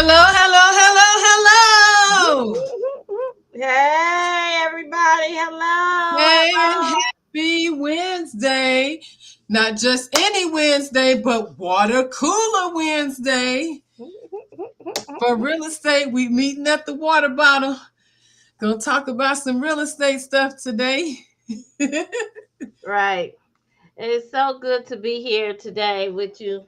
Hello, hello, hello, hello. Hey, everybody. Hello. Hey, and Hello. happy Wednesday. Not just any Wednesday, but water cooler Wednesday. For real estate, we meeting at the water bottle. Gonna talk about some real estate stuff today. Right. It's so good to be here today with you.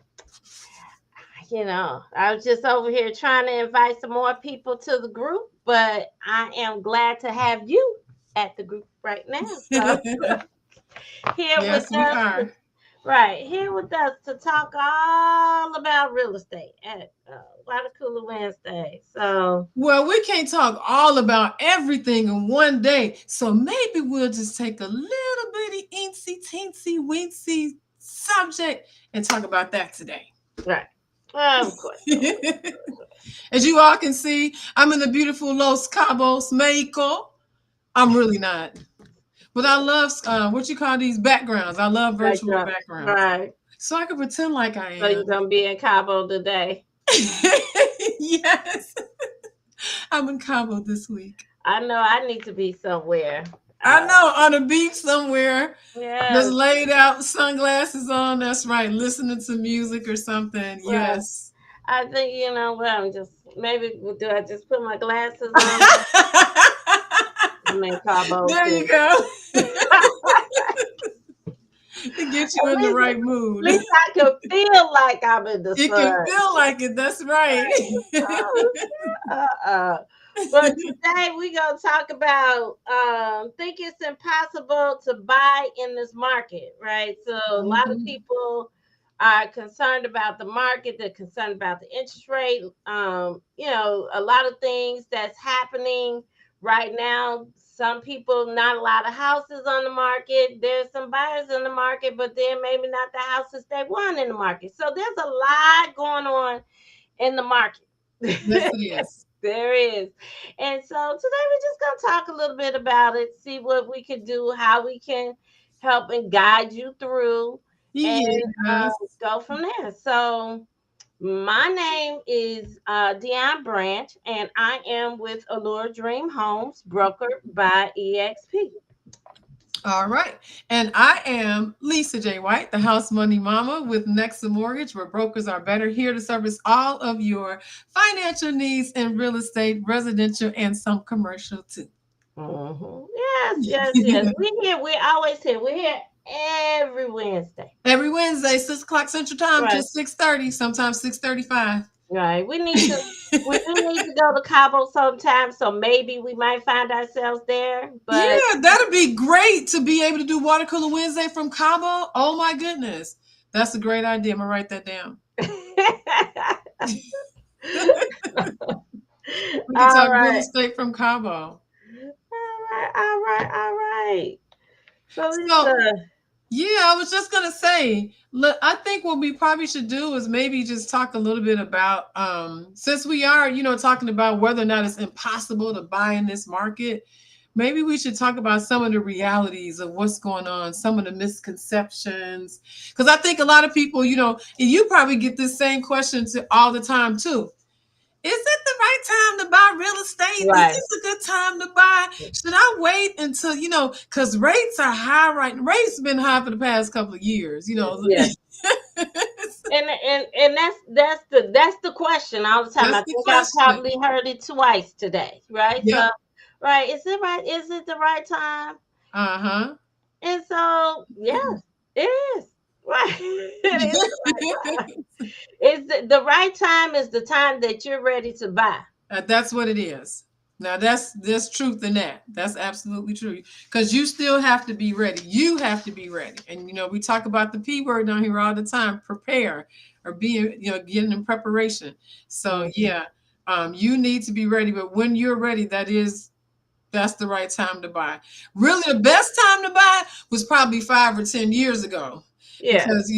I was just over here trying to invite some more people to the group, but I am glad to have you at the group right now. So here with Yes, we us are. Right, here with us to talk all about real estate at Water Cooler Wednesday. So, Well, we can't talk all about everything in one day, so maybe we'll just take a little bitty eensy teensy weensy subject and talk about that today. right, of course, of course. As you all can see, I'm in the beautiful Los Cabos, Mexico. I'm really not, but I love what you call these backgrounds. I love Like, virtual backgrounds, right. so I can pretend like I So you're am. gonna be in Cabo today. Yes, I'm in Cabo this week. I know I need to be somewhere. I Uh, know, on a beach somewhere, just yes, laid out, sunglasses on. That's right, listening to music or something. right. Yes. I think you know what. I'm just maybe do I just put my glasses on? I'm in Cabo There you too. go. To get you in the right At mood. least I can feel like I'm in the You can sun. feel like it. That's right. Oh, But today we're gonna talk about think it's impossible to buy in this market, right? So a lot of Mhm. people are concerned about the market, they're concerned about the interest rate, a lot of things that's happening right now. Some people, not a lot of houses on the market. There's some buyers in the market, but then maybe not the houses they want in the market. So there's a lot going on in the market. Yes, it is. There is. And so today we're just going to talk a little bit about it, see what we can do, how we can help and guide you through, and Yes. go from there. So, my name is Dione Branch, and I am with Allure Dream Homes, brokered by EXP. All right. And I am Lisa J. White, the house money mama with Nexa Mortgage, where brokers are better, here to service all of your financial needs in real estate, residential, and some commercial too. Yes, yes, yes. We're here. We're always here. We're here every Wednesday. Every Wednesday, 6 o'clock Central Time to Right. 6:30, sometimes 6:35. Right. We do need to go to Cabo sometime, so maybe we might find ourselves there. But Yeah, that'd be great to be able to do Water Cooler Wednesday from Cabo. Oh my goodness. That's a great idea. I'm gonna write that down. We can all talk real right. estate from Cabo. All right. So So Lisa, yeah, I was just gonna say, look, I think what we probably should do is maybe just talk a little bit about since we are, talking about whether or not it's impossible to buy in this market, maybe we should talk about some of the realities of what's going on, some of the misconceptions. Because I think a lot of people, and you probably get this same question all the time too. Is it the right time to buy real estate? Is right. this a good time to buy? Should I wait until, because rates are high right now. Rates have been high for the past couple of years. Yeah. And that's the question all the time. That's I the think I question. probably heard it twice today, right? So Yep. right, is it right? Is it the right time? Uh-huh. And so, yes, it is. Right. It is the right time. Is the right time is the time that you're ready to buy. That's what it is. Now there's truth in that. That's absolutely true. Because you still have to be ready. You have to be ready. And we talk about the P word down here all the time, prepare or being, getting in preparation. So Mhm. yeah, you need to be ready. But when you're ready, that's the right time to buy. Really, the best time to buy was probably 5 or 10 years ago, Yeah. because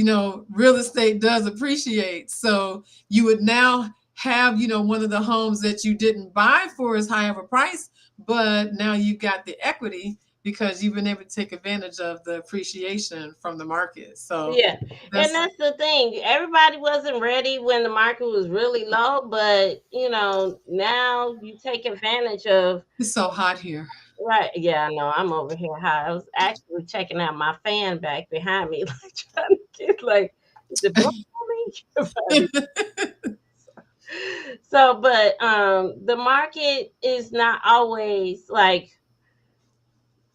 real estate does appreciate. So you would now have one of the homes that you didn't buy for as high of a price, but now you've got the equity because you've been able to take advantage of the appreciation from the market. So Yeah, and that's that's the thing. Everybody wasn't ready when the market was really low, but now you take advantage of. it's so hot here. Right. Yeah, I know. I'm over here high. I was actually checking out my fan back behind me, like trying to get like, is it blowing on me? So, but the market is not always like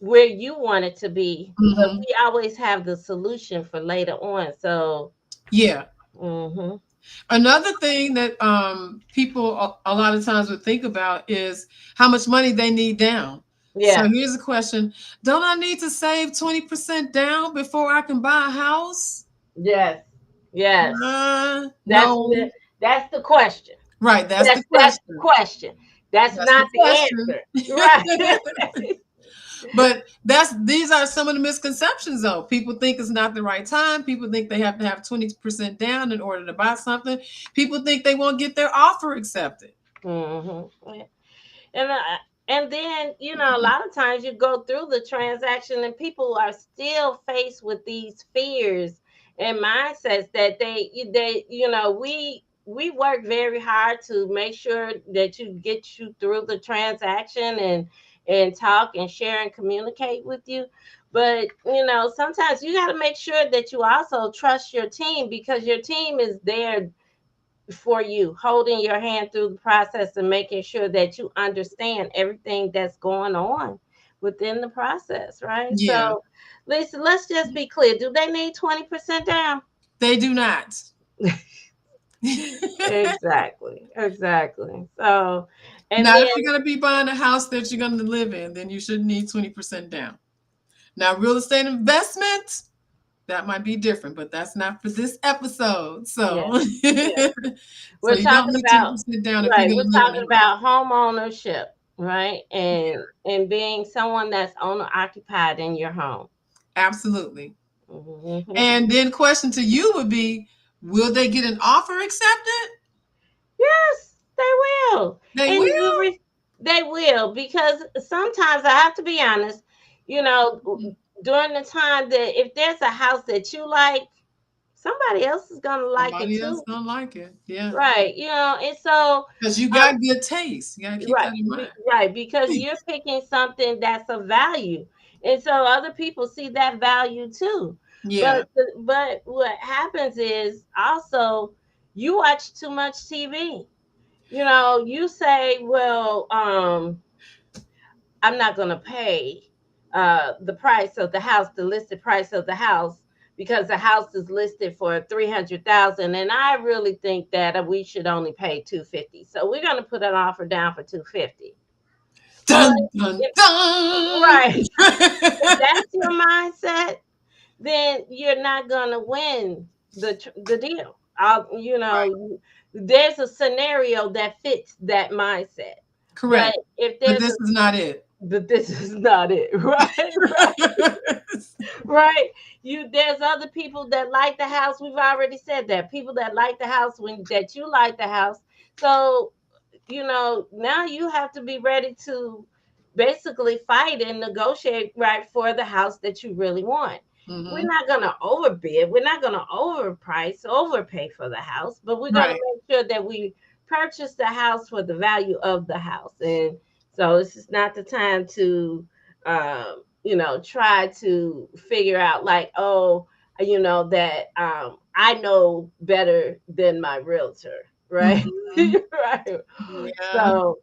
where you want it to be, but Hmm. we always have the solution for later on. So, Yeah. hmm Another thing that people a lot of times would think about is how much money they need down. So yeah, here's a question: don't I need to save 20% down before I can buy a house? yes, yes. That's No. the that's the question. Right. That's the That's the question. question. That's That's the not the question. answer. Right. But these are some of the misconceptions though. People think it's not the right time. People think they have to have 20% down in order to buy something. People think they won't get their offer accepted. hmm And and then a lot of times you go through the transaction and people are still faced with these fears and mindsets that we work very hard to make sure that you get you through the transaction and talk and share and communicate with you. But sometimes you got to make sure that you also trust your team because your team is there for you, holding your hand through the process and making sure that you understand everything that's going on within the process, right? Yeah, So, listen, let's just be clear. Do they need 20% down? they do not. Exactly. Exactly. So, and Not then, if you're going to be buying a house that you're going to live in, then you shouldn't need 20% down. Now, real estate investment, that might be different, but that's not for this episode. yeah, So, yeah. so We're you don't talking need about, 20% down if you're right, going we're to live in talking a house. about home ownership, right? Yeah, And being someone that's owner occupied in your home. absolutely. hmm And then question to you would be, will they get an offer accepted? Yes, they will. They And will. they will because sometimes I have to be honest, you know, during the time that if there's a house that you like, somebody else is gonna like it Somebody else too. don't like it. Yeah. Right. And so Because you um, got good taste. You got to keep right, that in mind. right, because you're picking something that's of value, and so other people see that value too. Yeah. But what happens is also you watch too much TV. You say, well, I'm not going to pay the price of the house, the listed price of the house, because the house is listed for 300,000, and I really think that we should only pay 250. So we're going to put an offer down for 250. Well, Dun, dun, if, dun. right, if that's your mindset, then you're not gonna win the deal. Right. There's a scenario that fits that mindset, but Correct. if But there's this is not it. but this is not it, right, right. There's other people that like the house. We've already said that people that like the house when that you like the house. So now you have to be ready to basically fight and negotiate right for the house that you really want. We're Hmm. not going to overbid. We're not going to overpay for the house, but we're going to Right. make sure that we purchase the house for the value of the house. And so this is not the time to, try to figure out like, oh, that I know better than my realtor, right? Hmm. Right. Yeah. So,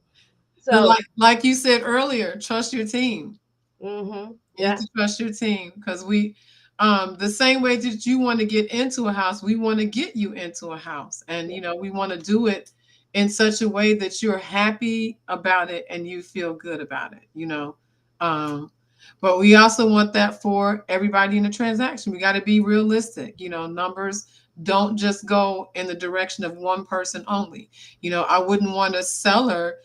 And so, like you said earlier, trust your team. You need yeah, to trust your team because the same way that you want to get into a house, we want to get you into a house. And, we want to do it in such a way that you're happy about it and you feel good about it. Um, but we also want that for everybody in the transaction. We got to be realistic. Numbers don't just go in the direction of one person only. I wouldn't want a seller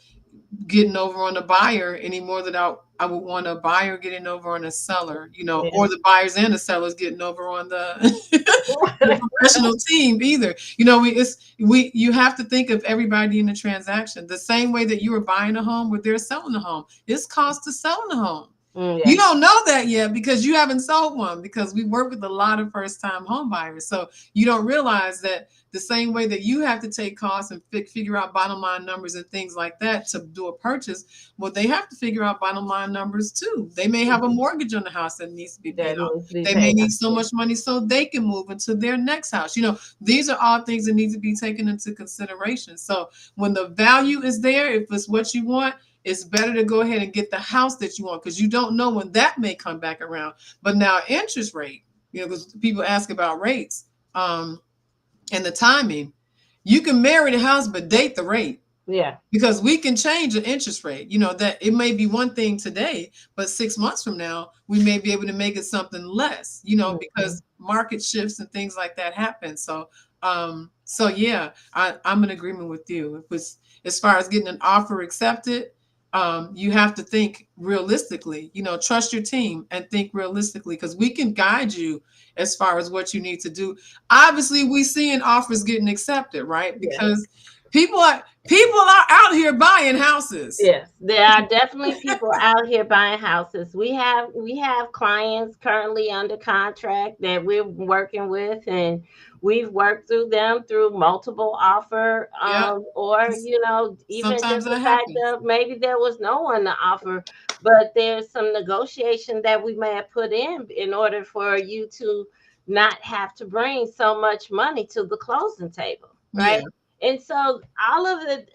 getting over on a buyer any more than I would want a buyer getting over on a seller, yeah. or the buyers and the sellers getting over on the professional team either. You have to think of everybody in the transaction the same way that you are buying a home or they're selling a home. It's cost to selling a home. You Yeah. don't know that yet because you haven't sold one, because we work with a lot of first time home buyers. So you don't realize that the same way that you have to take costs and figure out bottom line numbers and things like that to do a purchase, well, they have to figure out bottom line numbers too. They may have a mortgage on the house that needs to be paid That off. needs to be They may paid need off. so Yeah. much money so they can move into their next house. These are all things that need to be taken into consideration. So when the value is there, if it's what you want, it's better to go ahead and get the house that you want, because you don't know when that may come back around. But now interest rate, because people ask about rates, and the timing. You can marry the house but date the rate, Yeah. because we can change the interest rate. That it may be one thing today, but 6 months from now we may be able to make it something less, Mhm. because market shifts and things like that happen. So yeah, I'm in agreement with you. If it's as far as getting an offer accepted, you have to think realistically. Trust your team and think realistically, because we can guide you as far as what you need to do. Obviously we seeing offers getting accepted, right? Yeah. Because people are out here buying houses. Yes, there are definitely people out here buying houses. We have clients currently under contract that we're working with, and we've worked through them through multiple offer, Yep. or even Sometimes just the that fact happens. of maybe there was no one to offer, but there's some negotiation that we may have put in order for you to not have to bring so much money to the closing table, Yeah. right? And so all of it,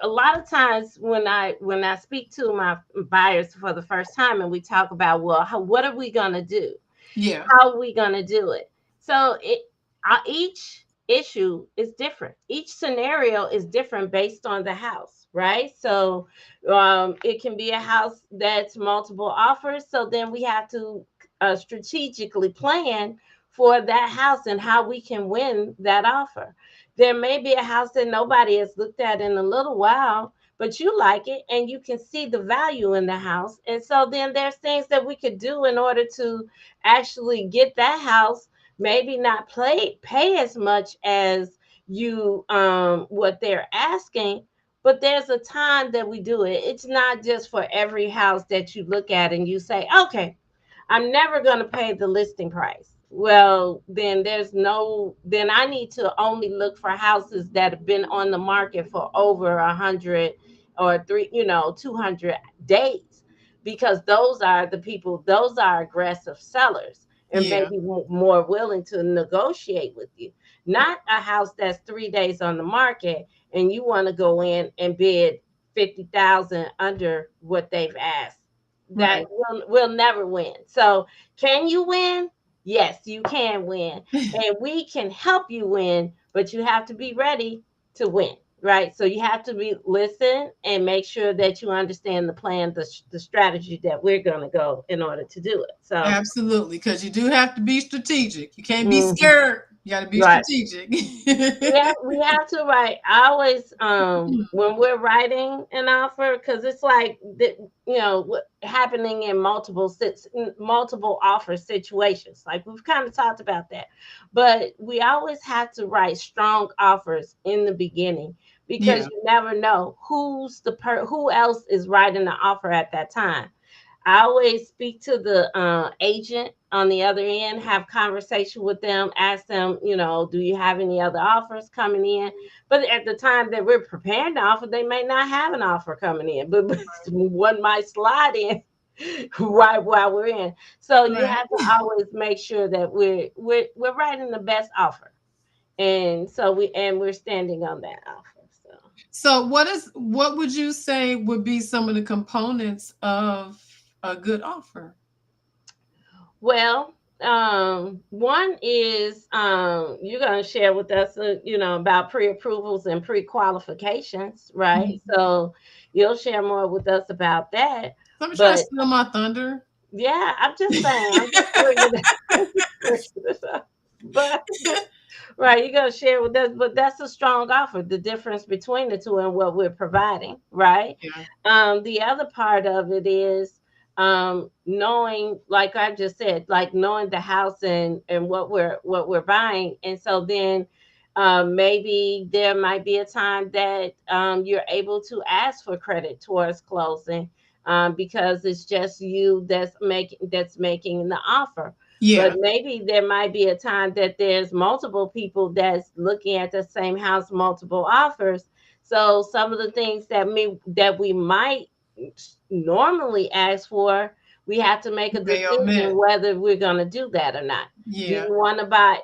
a lot of times when I speak to my buyers for the first time and we talk about, well, what are we going to do, Yeah. how are we going to do it, so each issue is different, each scenario is different based on the house, right? So it can be a house that's multiple offers, so then we have to strategically plan for that house and how we can win that offer. There may be a house that nobody has looked at in a little while, but you like it and you can see the value in the house. And so then there's things that we could do in order to actually get that house, maybe not pay as much as you what they're asking, but there's a time that we do it. It's not just for every house that you look at and you say, okay, I'm never going to pay the listing price. Well, then I need to only look for houses that have been on the market for over 100 or 200 days, because those are aggressive sellers and Yeah. maybe more willing to negotiate with you. Not a house that's 3 days on the market and you want to go in and bid 50,000 under what they've asked. That Right. will never win. So, can you win? Yes, you can win. And we can help you win, but you have to be ready to win, right? So, you have to listen and make sure that you understand the plan, the strategy that we're going to go in order to do it. So, Absolutely, because you do have to be strategic. You can't be mhm, scared. You got to be right. strategic. Yeah, we have to write. I always, when we're writing an offer, because it's like happening in multiple offer situations. Like we've kind of talked about that, but we always have to write strong offers in the beginning, because Yeah. you never know who else is writing the offer at that time. I always speak to the agent on the other end, have conversation with them, ask them, do you have any other offers coming in? But at the time that we're preparing to offer, they may not have an offer coming in, but one might slide in right while we're in. So you Right. have to always make sure that we're writing the best offer, and so we're standing on that offer. So. So what would you say would be some of the components of a good offer? Well, one is you're going to share with us, about pre-approvals and pre-qualifications, right? Mhm. So you'll share more with us about that. So I'm trying to But steal my thunder. yeah, I'm just saying, I'm just bringing it, I'm just bringing it up. But right, you're going to share with us, but that's a strong offer, the difference between the two and what we're providing, right? Yeah. The other part of it is knowing, like I just said, like knowing the house and what we're buying. And so then maybe there might be a time that you're able to ask for credit towards closing. because it's just you that's making the offer. But Yeah. maybe there might be a time that there's multiple people that's looking at the same house, multiple offers. So some of the things that we might normally ask for, we have to make a May decision omit. whether we're going to do that or not. Do Yeah. you want to buy,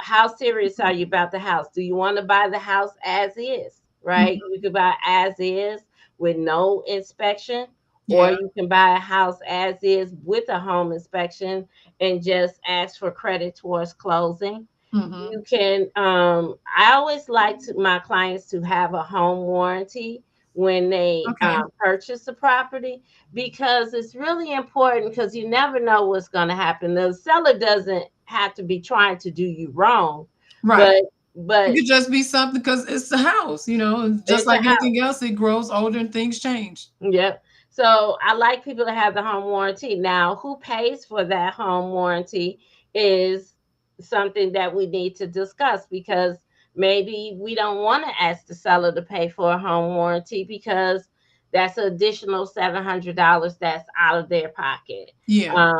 how serious are you about the house? Do you want to buy the house as is, right? Mhm. You could buy as is with no inspection, or Yeah. you can buy a house as is with a home inspection and just ask for credit towards closing. Hmm. You can I always like my clients to have a home warranty when they Okay. purchase a property, because it's really important, because you never know what's going to happen. The seller doesn't have to be trying to do you wrong, Right. but It but could just be something because it's the house, and just it's a like anything else, it grows older and things change. Yep. So I like people to have the home warranty. Now, who pays for that home warranty is something that we need to discuss, because maybe we don't want to ask the seller to pay for a home warranty, because that's an additional $700 that's out of their pocket. Yeah.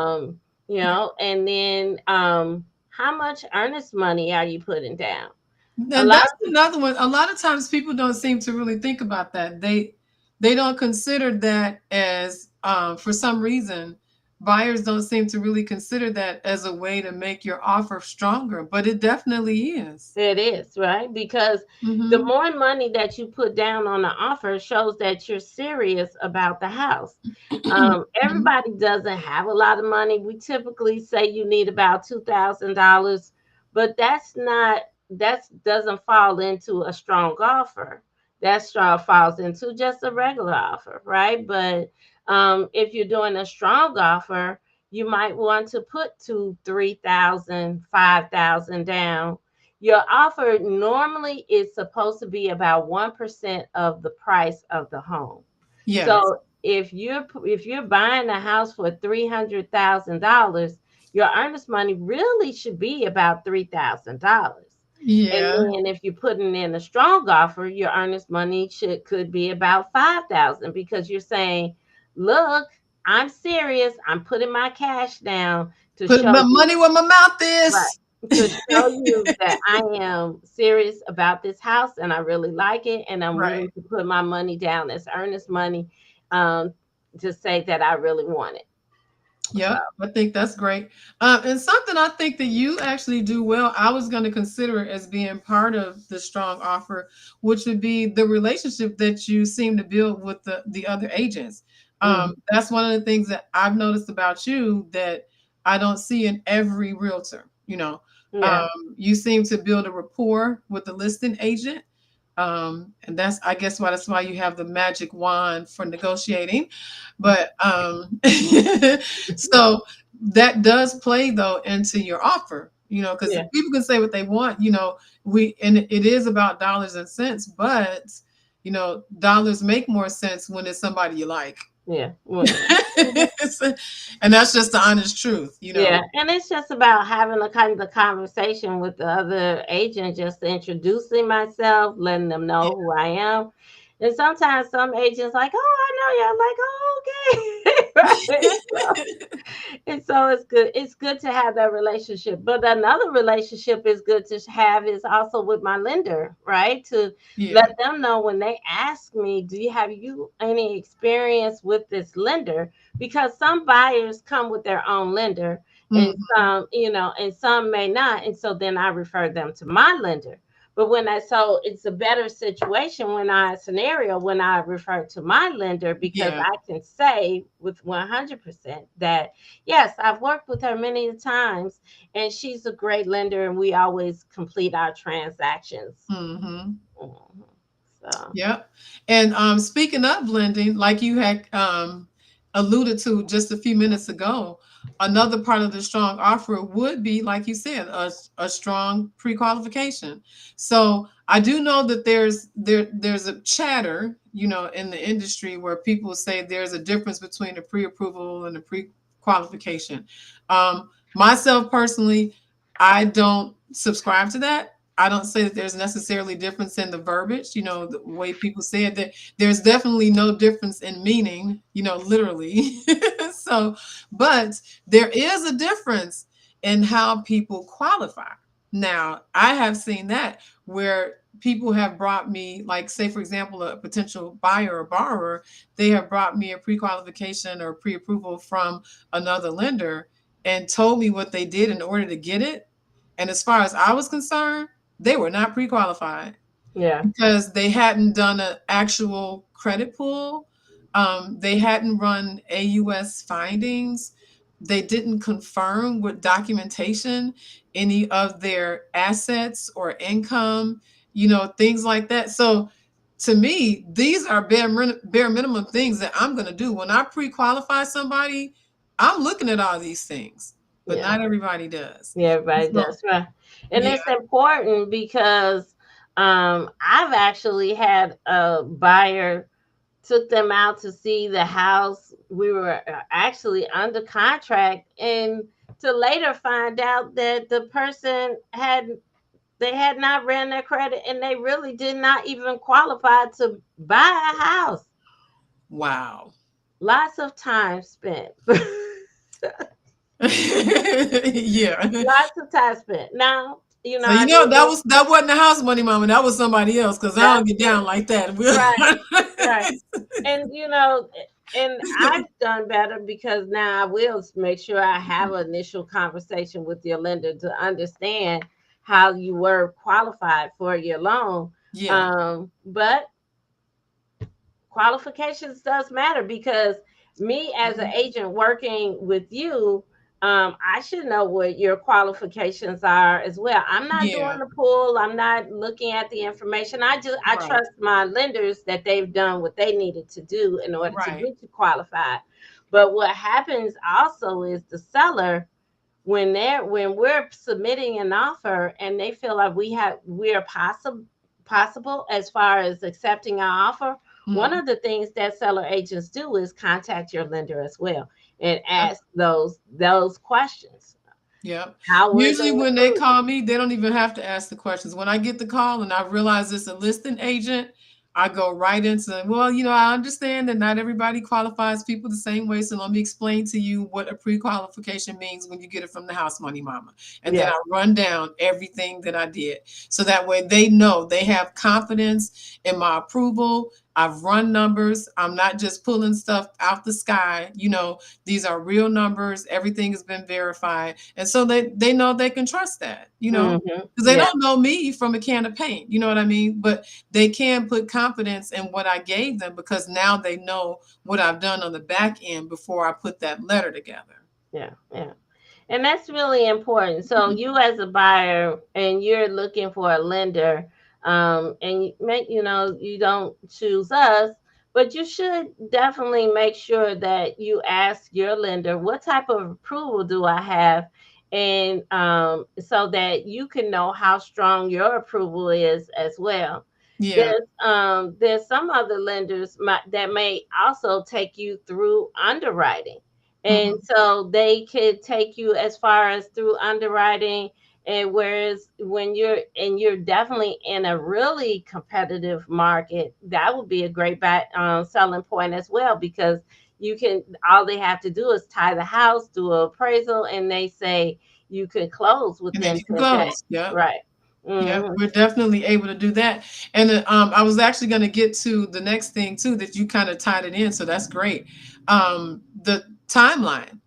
And then how much earnest money are you putting down? A And lot that's another one. A lot of times people don't seem to really think about that. They don't consider that as for some reason buyers don't seem to really consider that as a way to make your offer stronger, but it definitely is. It is, right? Because the Hmm. more money that you put down on the offer shows that you're serious about the house. Hmm. Everybody doesn't have a lot of money. We typically say you need about $2,000, but that doesn't fall into a strong offer. That strong falls into just a regular offer, right? But if you're doing a strong offer, you might want to put 3,000, 5,000 down. Your offer normally is supposed to be about 1% of the price of the home. Yes. So if you're buying a house for $300,000, your earnest money really should be about $3,000. And Yeah. then if you're putting in a strong offer, your earnest money could be about 5,000, because you're saying, "Look, I'm serious. I'm putting my cash down to Put show my you." money where my mouth Right. is. To show you that I am serious about this house and I really like it, and I'm Right. willing to put my money down as earnest money, um, to say that I really want it. So, Yep, I think that's great. And something I think that you actually do well, I was going to consider it as being part of the strong offer, which would be the relationship that you seem to build with the other agents. mhm. That's one of the things that I've noticed about you that I don't see in every realtor. Yeah, You seem to build a rapport with the listing agent. And that's why you have the magic wand for negotiating. But so that does play though into your offer, because yeah, people can say what they want, and it is about dollars and cents, but dollars make more sense when it's somebody you like. yeah. Well, And that's just the honest truth. yeah, and it's just about having a kind of conversation with the other agent, just introducing myself, letting them Yeah. know who I am. And sometimes some agents like, "Oh, I know you." I'm like, "Oh, okay." Right? And so it's good. It's good to have that relationship. But another relationship is good to have is also with my lender, right? To Yeah. let them know when they ask me, "Do you have any experience with this lender?" Because some buyers come with their own lender, and Mhm. some may not. And so then I refer them to my lender. But so it's a better situation when I refer to my lender, because Yeah. I can say with 100% that yes, I've worked with her many times, and she's a great lender, and we always complete our transactions. Mhm. Mhm. So, Yep. And speaking of blending, like you had alluded to just a few minutes ago, another part of the strong offer would be, like you said, a strong pre-qualification. So I do know that there's a chatter, in the industry where people say there's a difference between a pre-approval and a pre-qualification. Myself personally, I don't subscribe to that. I don't say that there's necessarily difference in the verbiage, the way people say it, that there's definitely no difference in meaning, literally. So, but there is a difference in how people qualify. Now, I have seen that where people have brought me, like, say, for example, a potential buyer or borrower, they have brought me a pre-qualification or pre-approval from another lender and told me what they did in order to get it. And as far as I was concerned, they were not pre-qualified Yeah. because they hadn't done an actual credit pull. They hadn't run AUS findings. They didn't confirm with documentation any of their assets or income, things like that. So to me, these are bare minimum things that I'm going to do. When I pre-qualify somebody, I'm looking at all these things, but Yeah. not everybody does. Yeah, everybody So, does, right? And yeah, it's important because I've actually had a buyer took them out to see the house. We were actually under contract, and to later find out that the person had they had not ran their credit, and they really did not even qualify to buy a house. wow. Lots of time spent. Yeah. Lots of time spent. Now, So I did that go. wasn't the house money mama. That was somebody else because I That's don't get true. down like that. Right, right. And and I've done better because now I will make sure I have an initial conversation with your lender to understand how you were qualified for your loan. Yeah. But qualifications does matter because me as an Mhm. agent working with you, I should know what your qualifications are as well. I'm not doing Yeah. the pool. I'm not looking at the information. I Right. trust my lenders that they've done what they needed to do in order to Right. get you qualified. But what happens also is the seller, when we're submitting an offer and they feel like we're possible as far as accepting our offer, one Mhm. of the things that seller agents do is contact your lender as well and Yeah. ask those questions. Yeah. How were Usually they when they approved? call me, they don't even have to ask the questions. When I get the call and I realize it's a listing agent, I go right into, well, I understand that not everybody qualifies people the same way. So let me explain to you what a pre-qualification means when you get it from the house money mama. And then Yeah. I run down everything that I did. So that way they know they have confidence in my approval. I've run numbers. I'm not just pulling stuff out the sky. These are real numbers. Everything has been verified. And so they know they can trust that, because they Yeah. don't know me from a can of paint. You know what I mean? But they can put confidence in what I gave them because now they know what I've done on the back end before I put that letter together. Yeah. Yeah. And that's really important. So you as a buyer and you're looking for a lender, and you don't choose us, but you should definitely make sure that you ask your lender, what type of approval do I have? And so that you can know how strong your approval is as well. Yeah. There's some other lenders that may also take you through underwriting, and Hmm. so they could take you as far as through underwriting. And whereas you're definitely in a really competitive market, that would be a great selling point as well, because you can all they have to do is tie the house, do an appraisal, and they say you can close And then within you can 10 days. close. Yep. Right. Yeah, Hmm. we're definitely able to do that. And I was actually going to get to the next thing too that you kind of tied it in, so that's great. The timeline,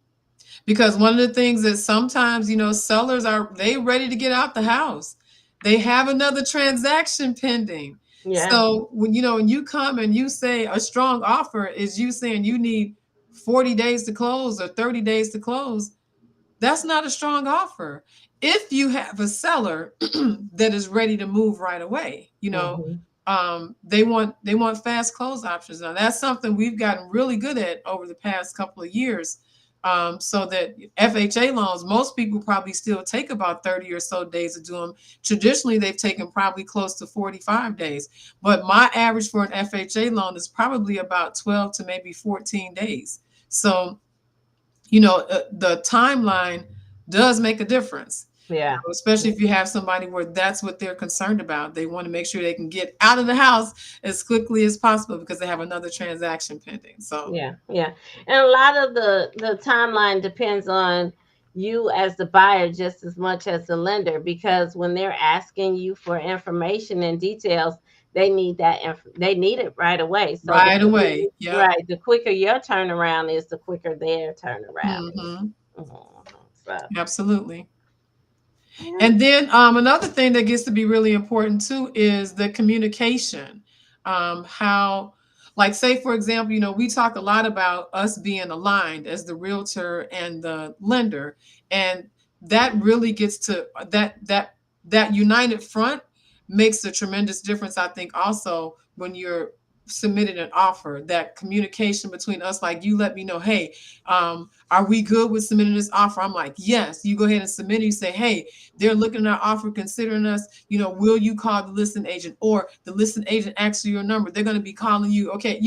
because one of the things that sometimes sellers are they ready to get out the house, they have another transaction pending. Yeah. So when you come and you say a strong offer is you saying you need 40 days to close or 30 days to close, that's not a strong offer. If you have a seller that is ready to move right away, Hmm. they want fast close options. Now that's something we've gotten really good at over the past couple of years. So that FHA loans, most people probably still take about 30 or so days to do them. Traditionally, they've taken probably close to 45 days. But my average for an FHA loan is probably about 12 to maybe 14 days. So the timeline does make a difference. Yeah. Especially if you have somebody where that's what they're concerned about. They want to make sure they can get out of the house as quickly as possible because they have another transaction pending. So, Yeah, yeah. And a lot of the timeline depends on you as the buyer just as much as the lender, because when they're asking you for information and details, they need it right away. So right away. Yep. the quicker your turnaround is, the quicker their turnaround is. Hmm. Mhm. So, Absolutely. yeah. And then another thing that gets to be really important too is the communication. How, like, say for example, we talk a lot about us being aligned as the realtor and the lender, and that really gets to that united front makes a tremendous difference. I think also when you're submitting an offer, that communication between us, like you let me know, hey, are we good with submitting this offer? I'm like, yes. You go ahead and submit it. You say, hey, they're looking at our offer, considering us. Will you call the listing agent, or the listing agent asks you your number? They're going to be calling you. Okay.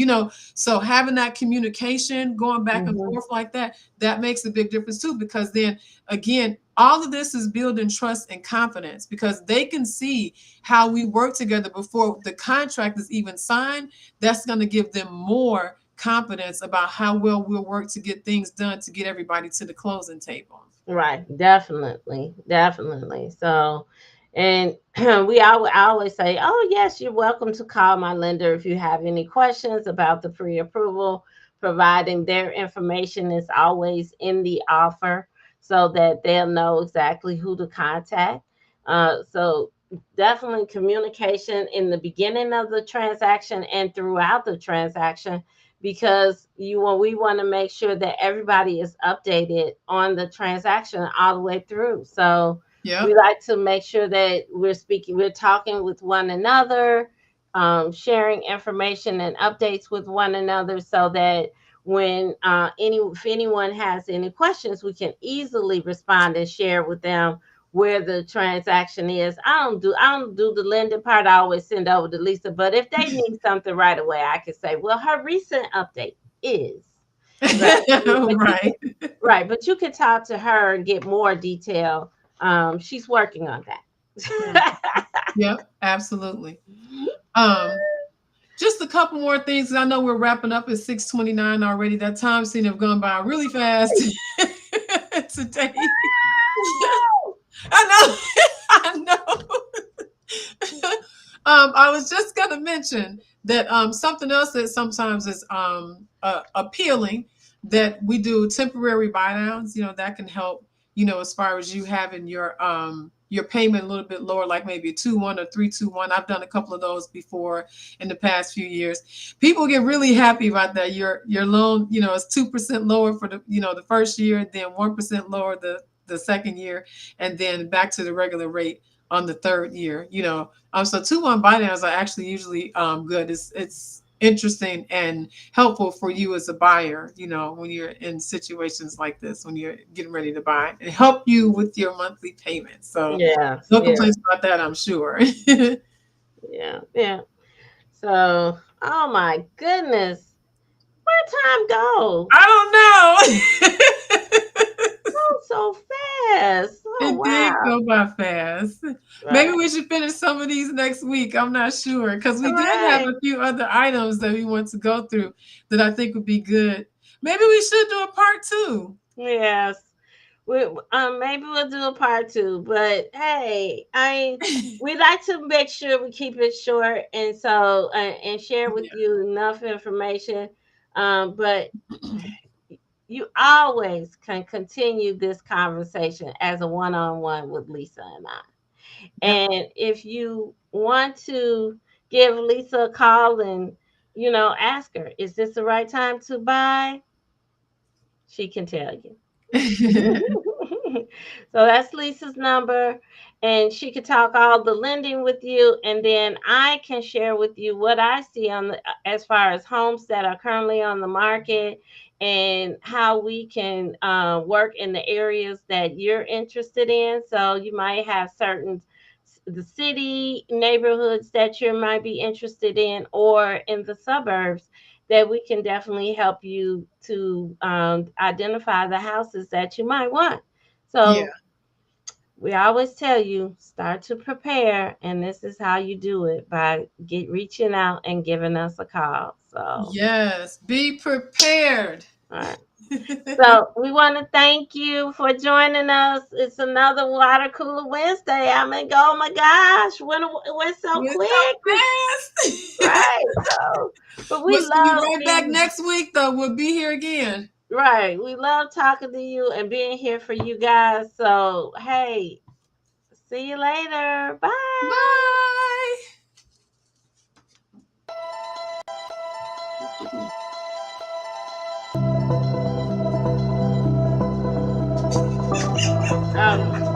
So having that communication going back and Hmm. forth like that, that makes a big difference too, because then again, all of this is building trust and confidence because they can see how we work together before the contract is even signed. That's going to give them more confidence about how well we'll work to get things done to get everybody to the closing table. Right, definitely, definitely. So, and I always say, oh yes, you're welcome to call my lender if you have any questions about the pre-approval. Providing their information is always in the offer, so that they'll know exactly who to contact. So definitely communication in the beginning of the transaction and throughout the transaction, because we want to make sure that everybody is updated on the transaction all the way through. So we Yep. like to make sure that we're talking with one another, sharing information and updates with one another, so that when if anyone has any questions, we can easily respond and share with them where the transaction is. I don't do the lending part. I always send over to Lisa. But if they need something right away, I can say, well, her recent update is right. But you Right. can right, but you can talk to her and get more detail. She's working on Mm. that. Yep. Absolutely. Um, just a couple more things. I know we're wrapping up at 6:29 already. That time seemed to have gone by really fast today. I know. I know. I was just gonna mention that something else that sometimes is appealing, that we do temporary buy downs. That can help. As far as you having your payment a little bit lower, like maybe a 2-1 or 3-2-1. I've done a couple of those before in the past few years. People get really happy about that. Your loan, is 2% lower for the first year, then 1% lower the second year, and then back to the regular rate on the third year. So 2-1 buy downs are actually usually good. It's interesting and helpful for you as a buyer, when you're in situations like this, when you're getting ready to buy, and help you with your monthly payment. So Yes, no yes, complaints about that, I'm sure. yeah, yeah. So, oh my goodness, where time go? I don't know. Oh, so fast. Oh It did wow. go by fast. Maybe Right. we should finish some of these next week. I'm not sure, because we did have Right. a few other items that we want to go through that I think would be good. Maybe we should do a part two. Yes. Maybe we'll do a part two, but hey, we like to make sure we keep it short, and so and share with you enough information. But you always can continue this conversation as a one-on-one with Lisa and I. Yep. And if you want to give Lisa a call and ask her, is this the right time to buy? She can tell you. So that's Lisa's number, and she could talk all the lending with you, and then I can share with you what I see as far as homes that are currently on the market, and how we can work in the areas that you're interested in. So you might have the city neighborhoods that you might be interested in, or in the suburbs, that we can definitely help you to identify the houses that you might want. Yeah. So we always tell you start to prepare, and this is how you do it by reaching out and giving us a call. So, Yes, be prepared. all right. So we want to thank you for joining us. It's another Water Cooler Wednesday. I mean, oh my gosh, when it went so Went quick, so fast. right? So, but we We'll see you love right back being next week, though. We'll be here again. right. We love talking to you and being here for you guys. So, hey, see you later. Bye. Bye. Um,